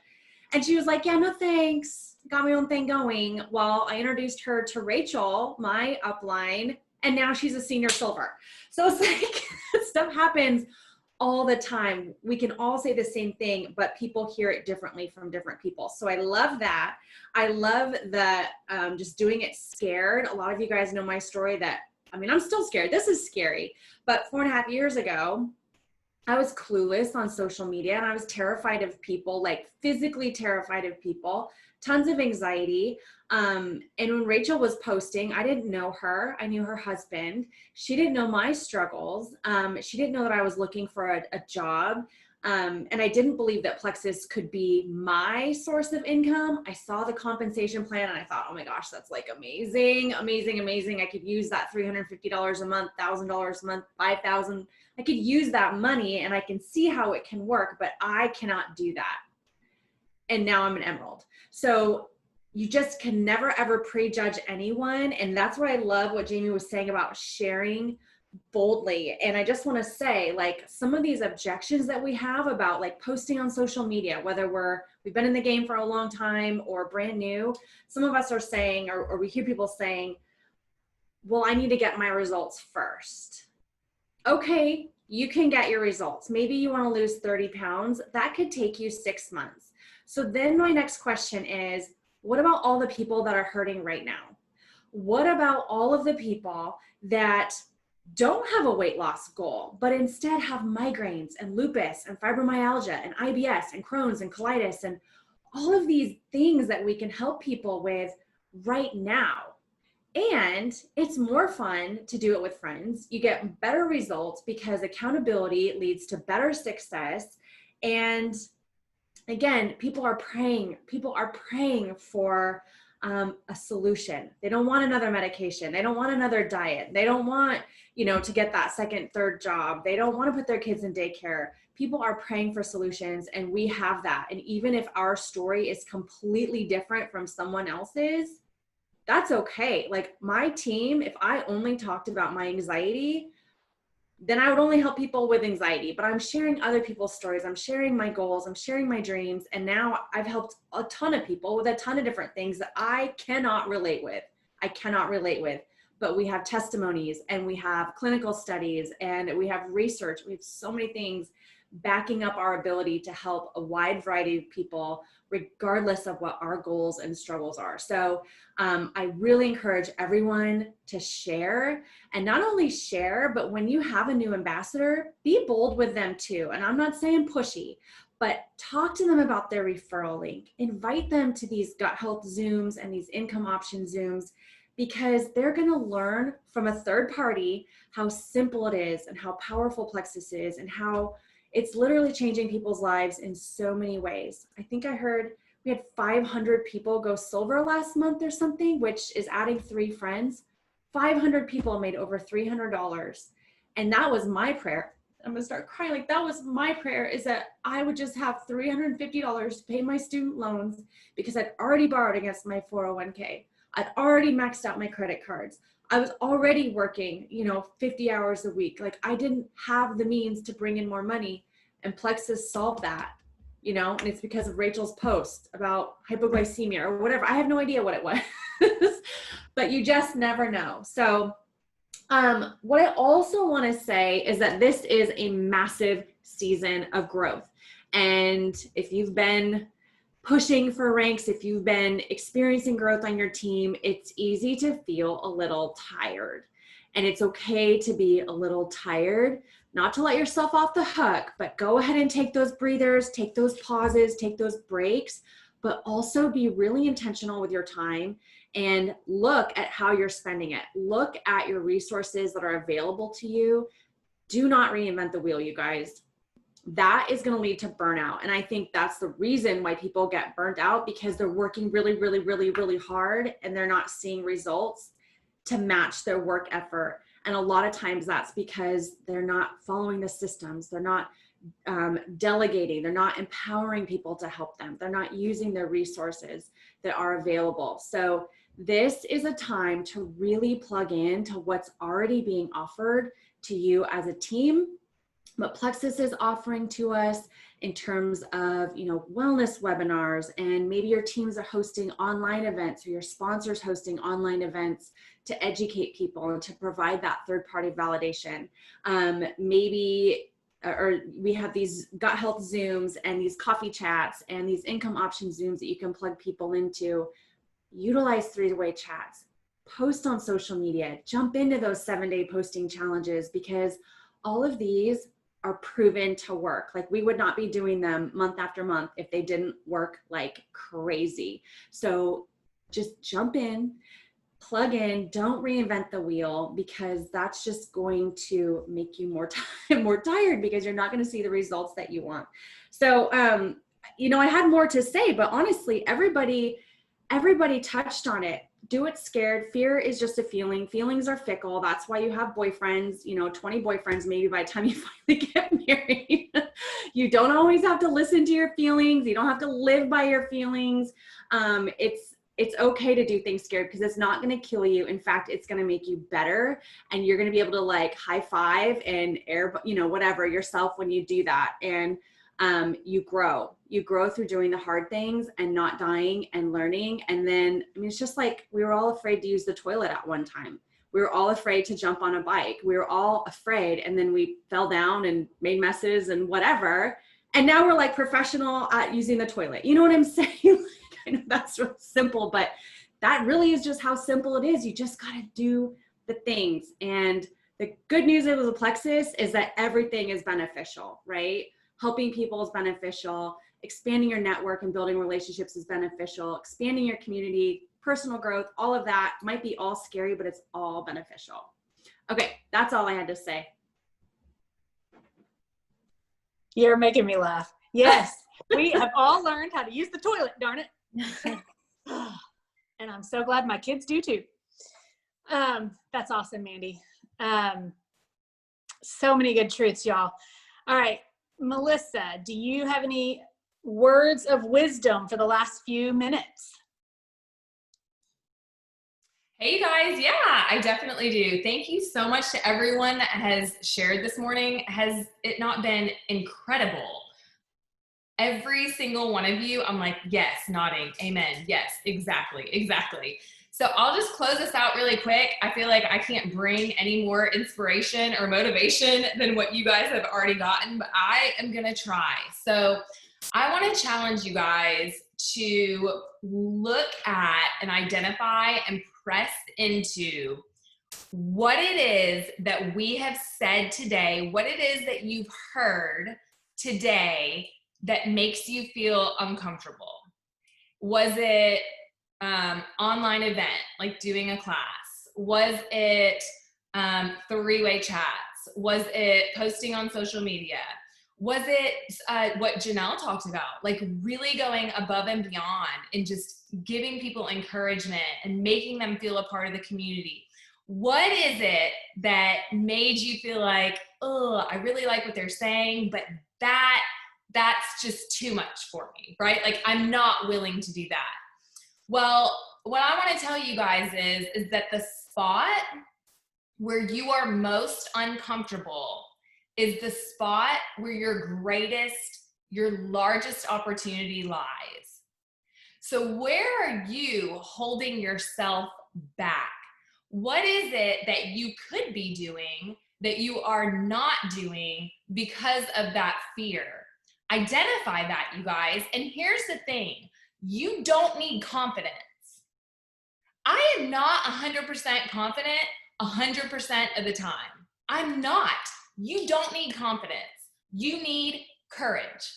And she was like, yeah, no thanks. Got my own thing going. Well, I introduced her to Rachel, my upline, and now she's a senior silver. So it's like stuff happens all the time. We can all say the same thing, but people hear it differently from different people. So I love that. I love the just doing it scared. A lot of you guys know my story that, I'm still scared. This is scary. But 4.5 years ago, I was clueless on social media and I was terrified of people, like physically terrified of people, tons of anxiety. And when Rachel was posting, I didn't know her. I knew her husband. She didn't know my struggles. She didn't know that I was looking for a job. And I didn't believe that Plexus could be my source of income. I saw the compensation plan and I thought, oh my gosh, that's like amazing, amazing, amazing. I could use that $350 a month, $1,000 a month, $5,000. I could use that money and I can see how it can work, but I cannot do that. And now I'm an emerald. So you just can never ever prejudge anyone. And that's what I love what Jamie was saying about sharing boldly. And I just want to say, like, some of these objections that we have about like posting on social media, whether we've been in the game for a long time or brand new, some of us are saying, or we hear people saying, well, I need to get my results first. Okay, you can get your results. Maybe you want to lose 30 pounds. That could take you 6 months. So then my next question is, what about all the people that are hurting right now? What about all of the people that don't have a weight loss goal, but instead have migraines and lupus and fibromyalgia and IBS and Crohn's and colitis and all of these things that we can help people with right now? And it's more fun to do it with friends. You get better results because accountability leads to better success. And again, people are praying for a solution. They don't want another medication. They don't want another diet. They don't want, to get that second, third job. They don't want to put their kids in daycare. People are praying for solutions, and we have that. And even if our story is completely different from someone else's, that's okay. Like my team, if I only talked about my anxiety, then I would only help people with anxiety, but I'm sharing other people's stories. I'm sharing my goals. I'm sharing my dreams. And now I've helped a ton of people with a ton of different things that I cannot relate with. But we have testimonies and we have clinical studies and we have research. We have so many things backing up our ability to help a wide variety of people, regardless of what our goals and struggles are. So I really encourage everyone to share, and not only share, but when you have a new ambassador, be bold with them too. And I'm not saying pushy, but talk to them about their referral link. Invite them to these gut health Zooms and these income option Zooms, because they're going to learn from a third party how simple it is and how powerful Plexus is and how it's literally changing people's lives in so many ways. I think I heard we had 500 people go silver last month or something, which is adding 3 friends. 500 people made over $300. And that was my prayer. I'm gonna start crying. Like, that was my prayer, is that I would just have $350 to pay my student loans, because I'd already borrowed against my 401k. I'd already maxed out my credit cards. I was already working, 50 hours a week. Like, I didn't have the means to bring in more money, and Plexus solved that, and it's because of Rachel's post about hypoglycemia or whatever. I have no idea what it was, but you just never know. So what I also want to say is that this is a massive season of growth. And if you've been pushing for ranks, if you've been experiencing growth on your team, it's easy to feel a little tired. And it's okay to be a little tired, not to let yourself off the hook, but go ahead and take those breathers, take those pauses, take those breaks, but also be really intentional with your time and look at how you're spending it. Look at your resources that are available to you. Do not reinvent the wheel, you guys. That is going to lead to burnout. And I think that's the reason why people get burnt out, because they're working really, really, really, really hard and they're not seeing results to match their work effort. And a lot of times that's because they're not following the systems. They're not delegating. They're not empowering people to help them. They're not using their resources that are available. So this is a time to really plug in to what's already being offered to you as a team, what Plexus is offering to us in terms of, wellness webinars, and maybe your teams are hosting online events or your sponsors hosting online events to educate people and to provide that third-party validation. Or we have these gut health Zooms and these coffee chats and these income option Zooms that you can plug people into. Utilize three-way chats, post on social media, jump into those 7-day posting challenges, because all of these are proven to work. Like, we would not be doing them month after month if they didn't work like crazy. So just jump in, plug in, don't reinvent the wheel, because that's just going to make you more tired, because you're not going to see the results that you want. So, I had more to say, but honestly, everybody touched on it. Do it scared. Fear is just a feeling. Feelings are fickle. That's why you have boyfriends, 20 boyfriends, maybe by the time you finally get married. You don't always have to listen to your feelings. You don't have to live by your feelings. It's okay to do things scared, because it's not going to kill you. In fact, it's going to make you better, and you're going to be able to like high five and whatever yourself when you do that. And you grow through doing the hard things and not dying and learning. And then, it's just like, we were all afraid to use the toilet at one time. We were all afraid to jump on a bike. We were all afraid. And then we fell down and made messes and whatever. And now we're like professional at using the toilet. You know what I'm saying? I know that's real simple, but that really is just how simple it is. You just got to do the things. And the good news with the Plexus is that everything is beneficial, right? Helping people is beneficial. Expanding your network and building relationships is beneficial. Expanding your community, personal growth, all of that might be all scary, but it's all beneficial. Okay, that's all I had to say. You're making me laugh. Yes, we have all learned how to use the toilet, darn it. And I'm so glad my kids do too. That's awesome, Mandy. So many good truths, y'all. All right, Melissa, do you have any words of wisdom for the last few minutes? Hey guys, yeah, I definitely do. Thank you so much to everyone that has shared this morning. Has it not been incredible? Every single one of you, I'm like, yes, nodding, amen, yes, exactly. So I'll just close this out really quick. I feel like I can't bring any more inspiration or motivation than what you guys have already gotten, but I am gonna try. So I wanna challenge you guys to look at and identify and press into what it is that we have said today, what it is that you've heard today that makes you feel uncomfortable. Was it online event, like doing a class? Was it three-way chats? Was it posting on social media? Was it what Janelle talked about, like really going above and beyond and just giving people encouragement and making them feel a part of the community? What is it that made you feel like, oh, I really like what they're saying, but that's just too much for me, right? Like, I'm not willing to do that. Well, what I want to tell you guys is that the spot where you are most uncomfortable is the spot where your largest opportunity lies. So where are you holding yourself back? What is it that you could be doing that you are not doing because of that fear? Identify that, you guys. And here's the thing. You don't need confidence. I am not 100% confident 100% of the time. I'm not. You don't need confidence. You need courage.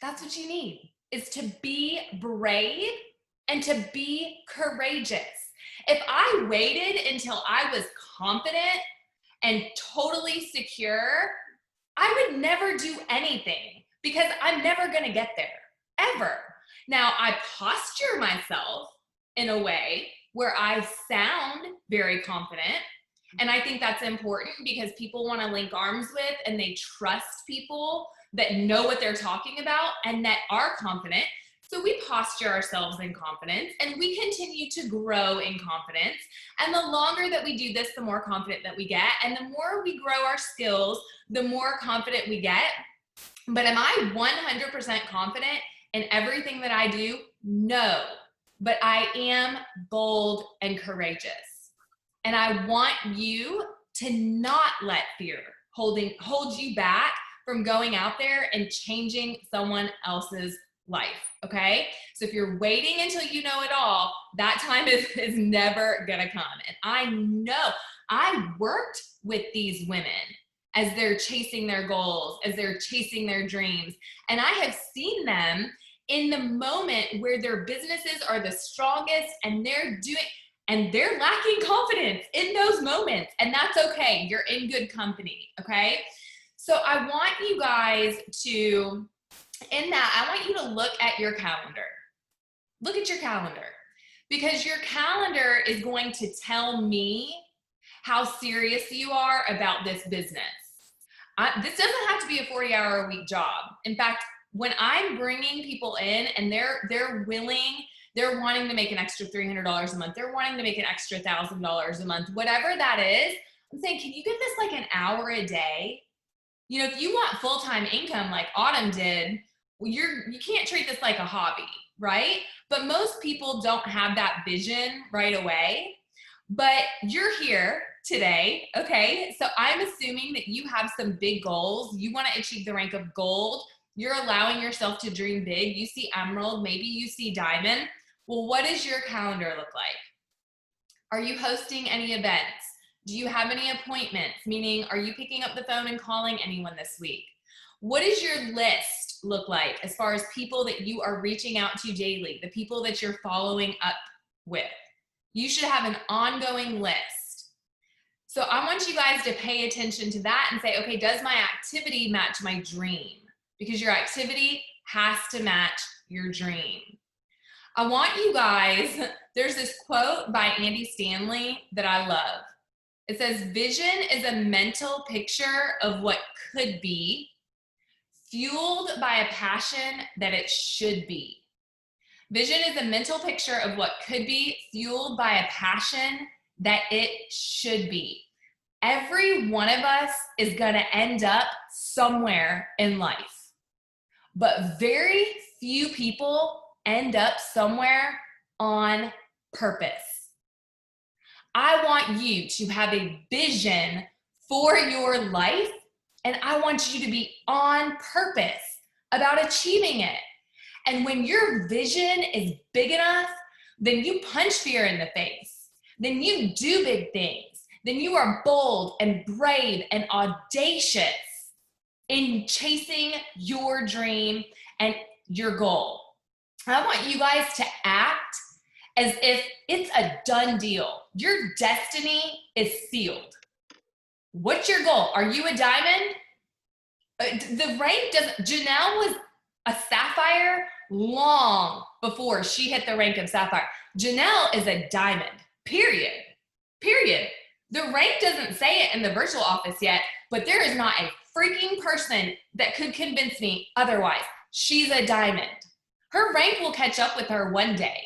That's what you need, is to be brave and to be courageous. If I waited until I was confident and totally secure, I would never do anything, because I'm never going to get there, ever. Now, I posture myself in a way where I sound very confident And I think that's important because people want to link arms with, and they trust people that know what they're talking about and that are confident. So we posture ourselves in confidence, and we continue to grow in confidence. And the longer that we do this, the more confident that we get. And the more we grow our skills, the more confident we get. But am I 100% confident in everything that I do? No. But I am bold and courageous. And I want you to not let fear hold you back from going out there and changing someone else's life, okay? So if you're waiting until you know it all, that time is never gonna come. And I know I worked with these women as they're chasing their goals, as they're chasing their dreams. And I have seen them in the moment where their businesses are the strongest and they're lacking confidence in those moments. And that's okay. You're in good company, okay? So I want you guys to, in that, I want you to look at your calendar. Look at your calendar, because your calendar is going to tell me how serious you are about this business. This doesn't have to be a 40-hour-a-week job. In fact, when I'm bringing people in and they're wanting to make an extra $300 a month, they're wanting to make an extra $1,000 a month, whatever that is, I'm saying, can you give this like an hour a day? You know, if you want full-time income like Autumn did, you can't treat this like a hobby, right? But most people don't have that vision right away. But you're here today, okay? So I'm assuming that you have some big goals. You want to achieve the rank of gold. You're allowing yourself to dream big. You see emerald, maybe you see diamond. Well, what does your calendar look like? Are you hosting any events? Do you have any appointments? Meaning, are you picking up the phone and calling anyone this week? What does your list look like as far as people that you are reaching out to daily, the people that you're following up with? You should have an ongoing list. So I want you guys to pay attention to that and say, okay, does my activity match my dream? Because your activity has to match your dream. I want you guys, there's this quote by Andy Stanley that I love. It says, vision is a mental picture of what could be, fueled by a passion that it should be. Vision is a mental picture of what could be, fueled by a passion that it should be. Every one of us is going to end up somewhere in life, but very few people end up somewhere on purpose. I want you to have a vision for your life, and I want you to be on purpose about achieving it. And when your vision is big enough, then you punch fear in the face. Then you do big things. Then you are bold and brave and audacious in chasing your dream and your goal. I want you guys to act as if it's a done deal. Your destiny is sealed. What's your goal? Are you a diamond? The rank doesn't, Janelle was a sapphire long before she hit the rank of sapphire. Janelle is a diamond, period. The rank doesn't say it in the virtual office yet, but there is not a freaking person that could convince me otherwise. She's a diamond. Her rank will catch up with her one day.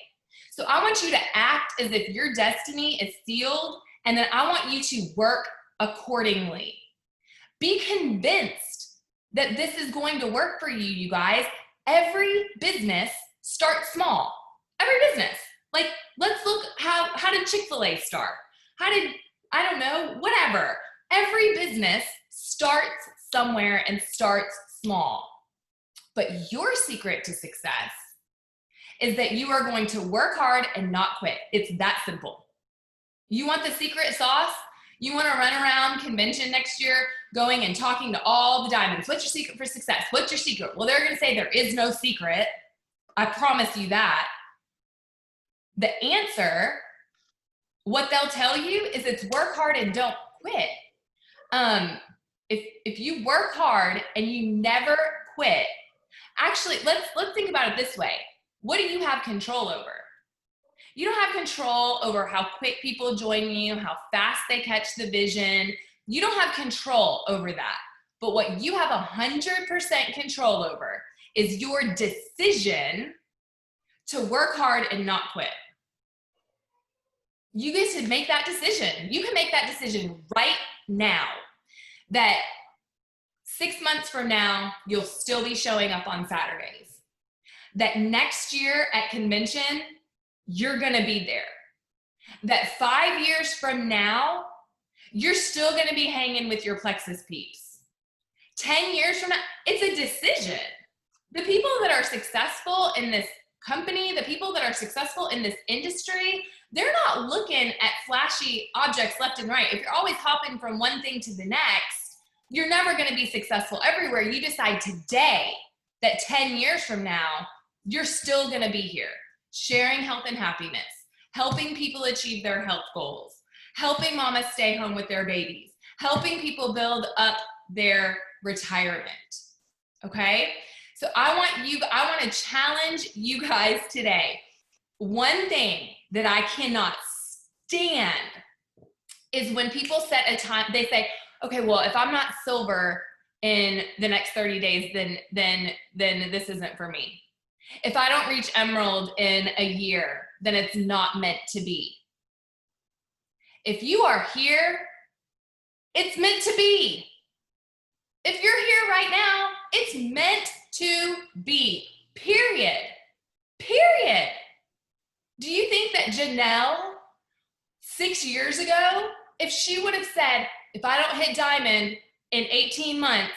So I want you to act as if your destiny is sealed, and then I want you to work accordingly. Be convinced that this is going to work for you, you guys. Every business starts small. Every business. Like, let's look, how did Chick-fil-A start? How did, I don't know, whatever. Every business starts somewhere and starts small. But your secret to success is that you are going to work hard and not quit. It's that simple. You want the secret sauce? You want to run around convention next year going and talking to all the diamonds. What's your secret for success? What's your secret? Well, they're going to say there is no secret. I promise you that. The answer, what they'll tell you is it's work hard and don't quit. If you work hard and you never quit, actually, let's think about it this way. What do you have control over? You don't have control over how quick people join you, how fast they catch the vision. You don't have control over that. But what you have 100% control over is your decision to work hard and not quit. You get to make that decision. You can make that decision right now that 6 months from now, you'll still be showing up on Saturdays. That next year at convention, you're gonna be there. That 5 years from now, you're still gonna be hanging with your Plexus peeps. 10 years from now, it's a decision. The people that are successful in this company, the people that are successful in this industry, they're not looking at flashy objects left and right. If you're always hopping from one thing to the next, you're never gonna be successful everywhere. You decide today that 10 years from now, you're still gonna be here, sharing health and happiness, helping people achieve their health goals, helping mamas stay home with their babies, helping people build up their retirement, okay? So I want to challenge you guys today. One thing that I cannot stand is when people set a time, they say, okay, well, if I'm not silver in the next 30 days, then this isn't for me. If I don't reach emerald in a year, then it's not meant to be. If you are here, it's meant to be. If you're here right now, it's meant to be, period. Period. Do you think that Janelle, 6 years ago, if she would have said, if I don't hit diamond in 18 months,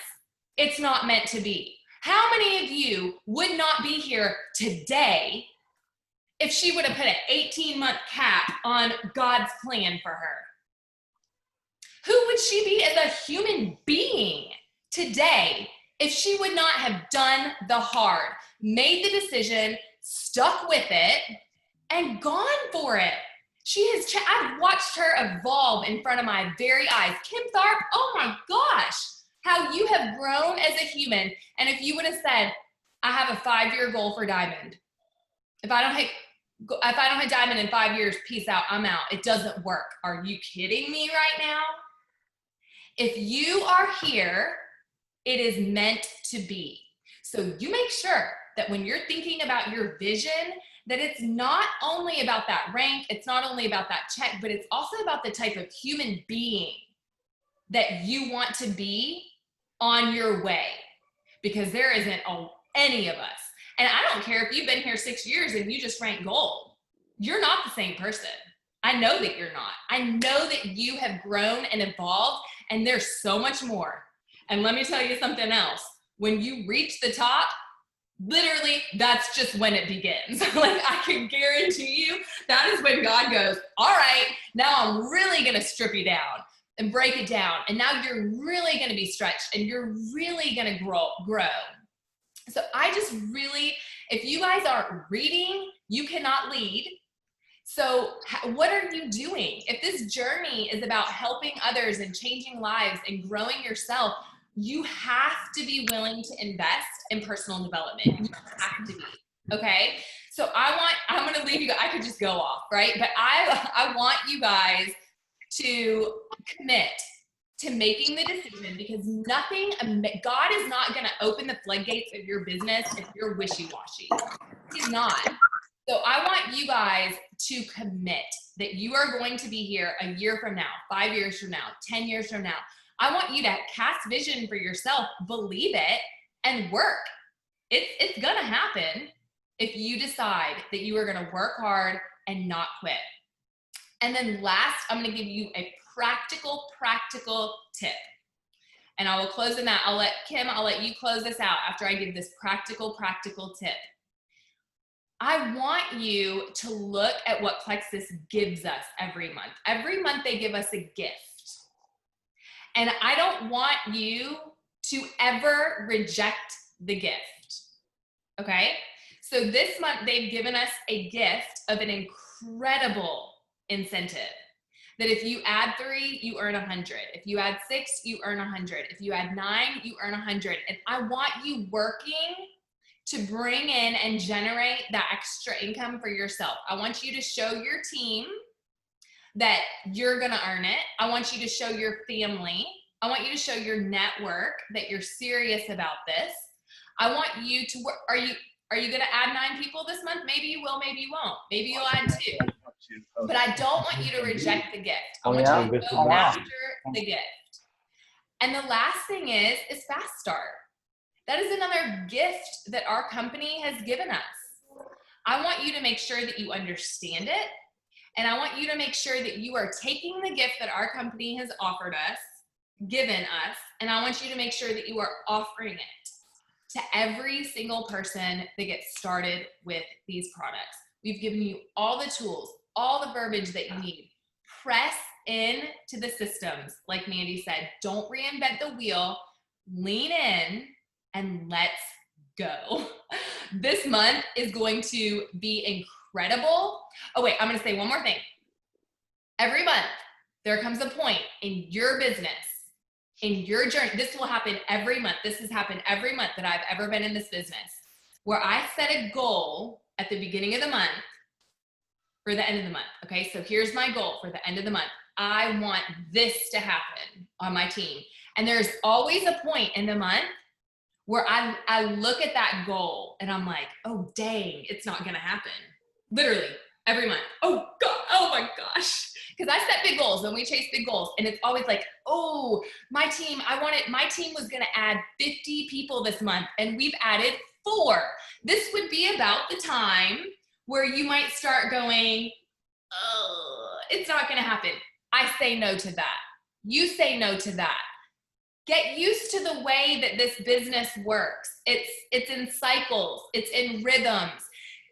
it's not meant to be? How many of you would not be here today if she would have put an 18-month cap on God's plan for her? Who would she be as a human being today if she would not have done the hard, made the decision, stuck with it, and gone for it? I've watched her evolve in front of my very eyes. Kim Tharp, oh my gosh, how you have grown as a human. And if you would have said, I have a 5-year goal for diamond. If I don't hit diamond in 5 years, peace out, I'm out. It doesn't work. Are you kidding me right now? If you are here, it is meant to be. So you make sure that when you're thinking about your vision, that it's not only about that rank, it's not only about that check, but it's also about the type of human being that you want to be on your way. Because there isn't any of us. And I don't care if you've been here 6 years and you just rank gold. You're not the same person. I know that you're not. I know that you have grown and evolved, and there's so much more. And let me tell you something else. When you reach the top, literally, that's just when it begins. Like, I can guarantee you, that is when God goes, all right, now I'm really gonna strip you down and break it down. And now you're really gonna be stretched and you're really gonna grow. So I just really, if you guys aren't reading, you cannot lead. So what are you doing? If this journey is about helping others and changing lives and growing yourself, you have to be willing to invest in personal development. You have to be, okay? So I'm gonna leave you, I could just go off, right? But I want you guys to commit to making the decision, because God is not gonna open the floodgates of your business if you're wishy-washy. He's not. So I want you guys to commit that you are going to be here a year from now, 5 years from now, 10 years from now. I want you to cast vision for yourself, believe it, and work. It's gonna happen if you decide that you are gonna work hard and not quit. And then last, I'm gonna give you a practical tip. And I will close in that. I'll let you close this out after I give this practical tip. I want you to look at what Plexus gives us every month. Every month they give us a gift. And I don't want you to ever reject the gift, okay? So this month they've given us a gift of an incredible incentive. That if you add 3, you earn 100. If you add 6, you earn 100. If you add 9, you earn 100. And I want you working to bring in and generate that extra income for yourself. I want you to show your team that you're going to earn it. I want you to show your family. I want you to show your network that you're serious about this. I want you to work. Are you going to add 9 people this month? Maybe you will, maybe you won't. Maybe you'll add 2. But I don't want you to reject the gift. I want you to go after the gift. And the last thing is Fast Start. That is another gift that our company has given us. I want you to make sure that you understand it. And I want you to make sure that you are taking the gift that our company has offered us, given us, and I want you to make sure that you are offering it to every single person that gets started with these products. We've given you all the tools, all the verbiage that you need. Press in to the systems. Like Mandy said, don't reinvent the wheel. Lean in and let's go. This month is going to be incredible. Oh wait, I'm going to say one more thing. Every month, there comes a point in your business, in your journey. This will happen every month. This has happened every month that I've ever been in this business, where I set a goal at the beginning of the month for the end of the month. Okay, so here's my goal for the end of the month. I want this to happen on my team. And there's always a point in the month where I look at that goal and I'm like, oh dang, it's not gonna happen. Literally every month. Oh God, oh my gosh. Because I set big goals and we chase big goals. And it's always like, oh, my team was gonna add 50 people this month and we've added 4. This would be about the time where you might start going, oh, it's not gonna happen. I say no to that. You say no to that. Get used to the way that this business works. It's in cycles, it's in rhythms.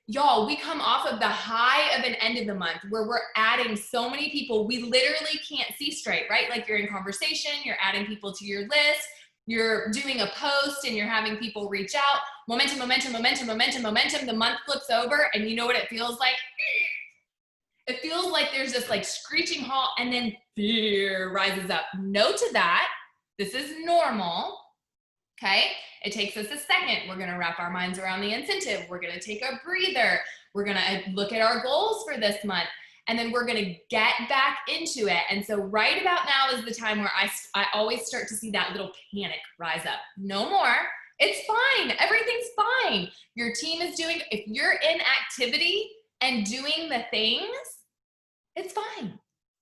Y'all, we come off of the high of an end of the month where we're adding so many people, we literally can't see straight, right? Like you're in conversation, you're adding people to your list, you're doing a post and you're having people reach out. Momentum, momentum, momentum, momentum, momentum. The month flips over and you know what it feels like? It feels like there's this like screeching halt and then fear rises up. No to that. This is normal, okay? It takes us a second. We're gonna wrap our minds around the incentive. We're gonna take a breather. We're gonna look at our goals for this month, and then we're gonna get back into it. And so right about now is the time where I always start to see that little panic rise up. No more, it's fine, everything's fine. Your team is doing, if you're in activity and doing the things, it's fine.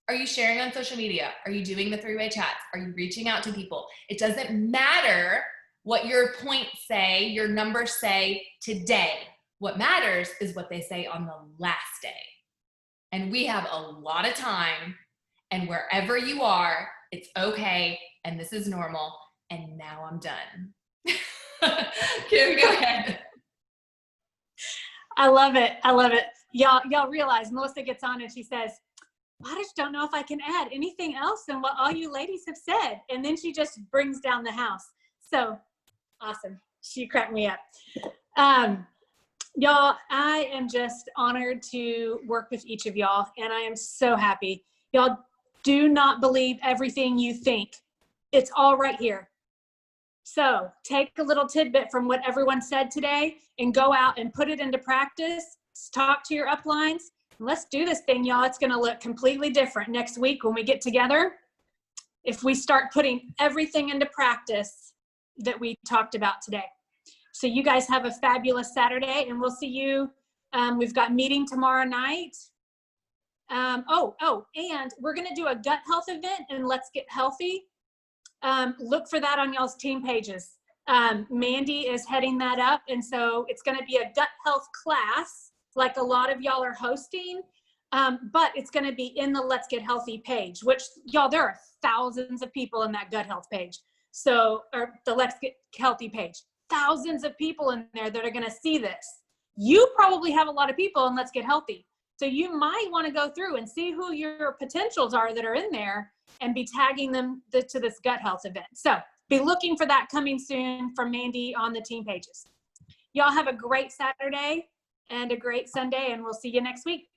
Are you sharing on social media? Are you doing the 3-way chats? Are you reaching out to people? It doesn't matter what your points say, your numbers say today. What matters is what they say on the last day. And we have a lot of time, and wherever you are, it's okay, and this is normal, and now I'm done. Kim, go ahead. I love it. I love it. Y'all realize Melissa gets on and she says, I just don't know if I can add anything else than what all you ladies have said. And then she just brings down the house. So awesome. She cracked me up. Y'all, I am just honored to work with each of y'all, and I am so happy. Y'all do not believe everything you think. It's all right here. So take a little tidbit from what everyone said today and go out and put it into practice. Talk to your uplines. Let's do this thing, y'all. It's going to look completely different next week when we get together. If we start putting everything into practice that we talked about today. So you guys have a fabulous Saturday, and we'll see you. We've got meeting tomorrow night. And we're going to do a gut health event and Let's Get Healthy. Look for that on y'all's team pages. Mandy is heading that up. And so it's going to be a gut health class like a lot of y'all are hosting, but it's going to be in the Let's Get Healthy page, which y'all, there are thousands of people in that gut health page. So, or the Let's Get Healthy page, thousands of people in there that are going to see this. You probably have a lot of people in Let's Get Healthy. So you might want to go through and see who your potentials are that are in there and be tagging them to this gut health event. So be looking for that coming soon from Mandy on the team pages. Y'all have a great Saturday and a great Sunday, and we'll see you next week.